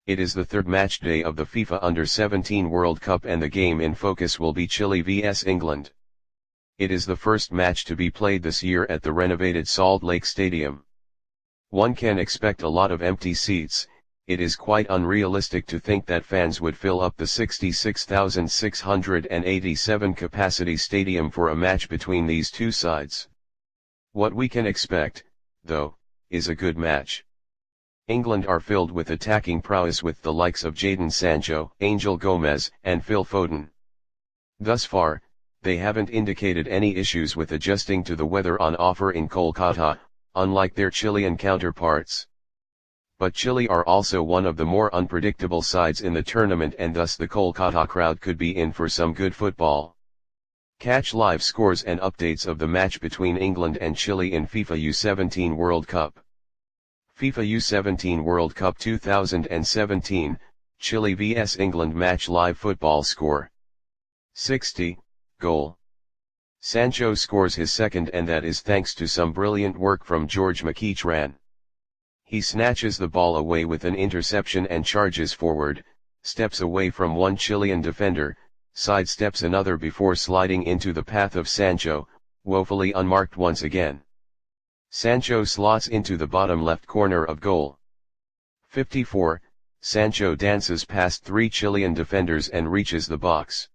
It is the third match day of the FIFA Under-17 World Cup and the game in focus will be Chile vs England. It is the first match to be played this year at the renovated Salt Lake Stadium. One can expect a lot of empty seats. It is quite unrealistic to think that fans would fill up the 66,687 capacity stadium for a match between these two sides. What we can expect, though, is a good match. England are filled with attacking prowess with the likes of Jaden Sancho, Gomes and Phil Foden. Thus far, they haven't indicated any issues with adjusting to the weather on offer in Kolkata, unlike their Chilean counterparts. But Chile are also one of the more unpredictable sides in the tournament, and thus the Kolkata crowd could be in for some good football. Catch live scores and updates of the match between England and Chile in FIFA U-17 World Cup. FIFA U-17 World Cup 2017, Chile vs England match live football score. 60, goal. Sancho scores his second, and that is thanks to some brilliant work from George Matchday. He snatches the ball away with an interception and charges forward, steps away from one Chilean defender, sidesteps another before sliding into the path of Sancho, woefully unmarked once again. Sancho slots into the bottom left corner of goal. 54, Sancho dances past three Chilean defenders and reaches the box.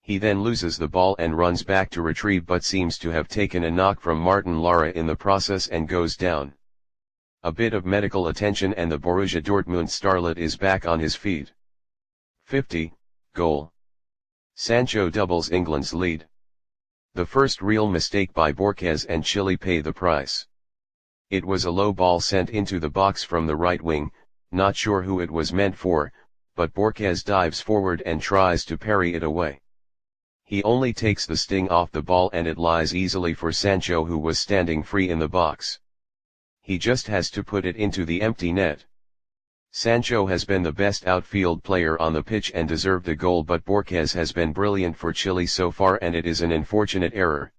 He then loses the ball and runs back to retrieve, but seems to have taken a knock from Martin Lara in the process and goes down. A bit of medical attention and the Borussia Dortmund starlet is back on his feet. 50, goal. Sancho doubles England's lead. The first real mistake by Borges, and Chile pay the price. It was a low ball sent into the box from the right wing, not sure who it was meant for, but Borges dives forward and tries to parry it away. He only takes the sting off the ball and it lies easily for Sancho, who was standing free in the box. He just has to put it into the empty net. Sancho has been the best outfield player on the pitch and deserved a goal, but Borges has been brilliant for Chile so far, and it is an unfortunate error.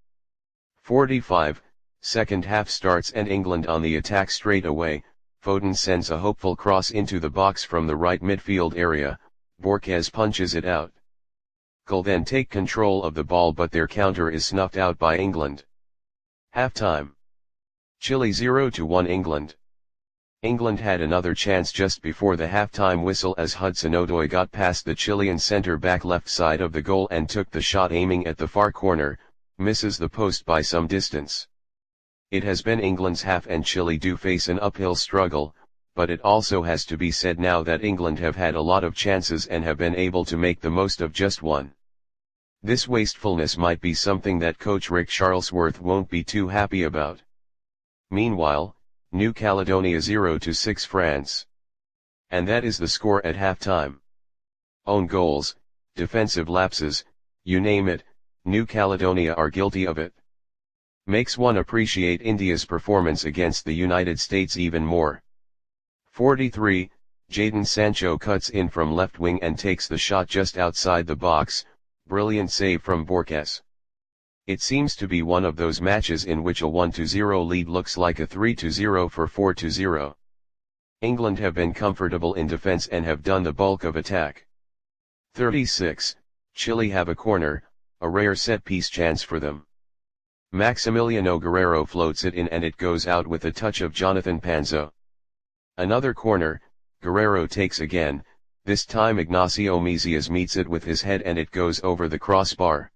45, second half starts and England on the attack straight away. Foden sends a hopeful cross into the box from the right midfield area, Borges punches it out. Chile then take control of the ball, but their counter is snuffed out by England. Halftime. Chile 0-1 England. England had another chance just before the halftime whistle as Hudson-Odoi got past the Chilean centre-back left side of the goal and took the shot aiming at the far corner, misses the post by some distance. It has been England's half and Chile do face an uphill struggle, but it also has to be said now that England have had a lot of chances and have been able to make the most of just one. This wastefulness might be something that coach Rick Charlesworth won't be too happy about. Meanwhile, New Caledonia 0-6 France. And that is the score at halftime. Own goals, defensive lapses, you name it, New Caledonia are guilty of it. Makes one appreciate India's performance against the United States even more. 43, Jaden Sancho cuts in from left wing and takes the shot just outside the box, brilliant save from Borges. It seems to be one of those matches in which a 1-0 lead looks like a 3-0 for 4-0. England have been comfortable in defense and have done the bulk of attack. 36, Chile have a corner, a rare set-piece chance for them. Maximiliano Guerrero floats it in and it goes out with a touch of Jonathan Panzo. Another corner, Guerrero takes again, this time Ignacio Mezias meets it with his head and it goes over the crossbar.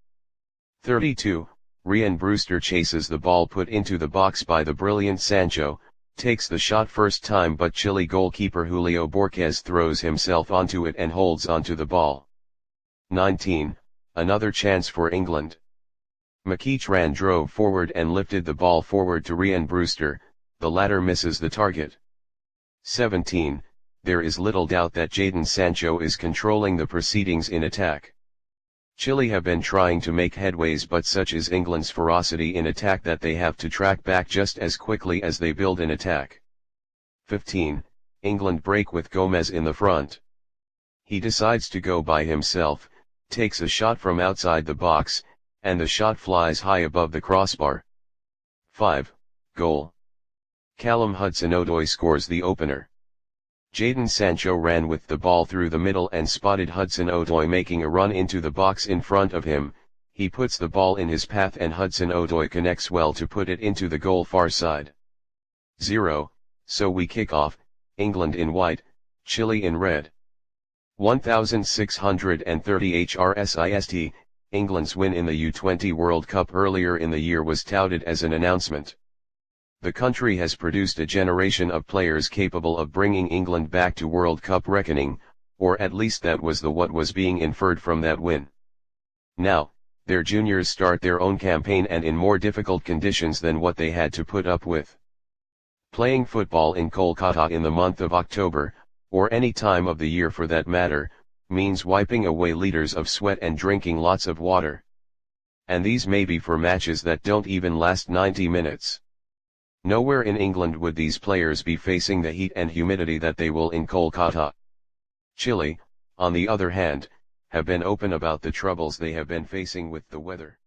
32, Ryan Brewster chases the ball put into the box by the brilliant Sancho, takes the shot first time, but Chile goalkeeper Julio Borges throws himself onto it and holds onto the ball. 19, another chance for England. Matchday drove forward and lifted the ball forward to Ryan Brewster, the latter misses the target. 17, there is little doubt that Jaden Sancho is controlling the proceedings in attack. Chile have been trying to make headways, but such is England's ferocity in attack that they have to track back just as quickly as they build an attack. 15, England break with Gomes in the front. He decides to go by himself, takes a shot from outside the box, and the shot flies high above the crossbar. 5, goal. Callum Hudson-Odoi scores the opener. Jaden Sancho ran with the ball through the middle and spotted Hudson-Odoi making a run into the box in front of him. He puts the ball in his path and Hudson-Odoi connects well to put it into the goal far side. 0, so we kick off, England in white, Chile in red. 1630 HRSIST, England's win in the U-20 World Cup earlier in the year was touted as an announcement. The country has produced a generation of players capable of bringing England back to World Cup reckoning, or at least that was what was being inferred from that win. Now, their juniors start their own campaign and in more difficult conditions than what they had to put up with. Playing football in Kolkata in the month of October, or any time of the year for that matter, means wiping away liters of sweat and drinking lots of water. And these may be for matches that don't even last 90 minutes. Nowhere in England would these players be facing the heat and humidity that they will in Kolkata. Chile, on the other hand, have been open about the troubles they have been facing with the weather.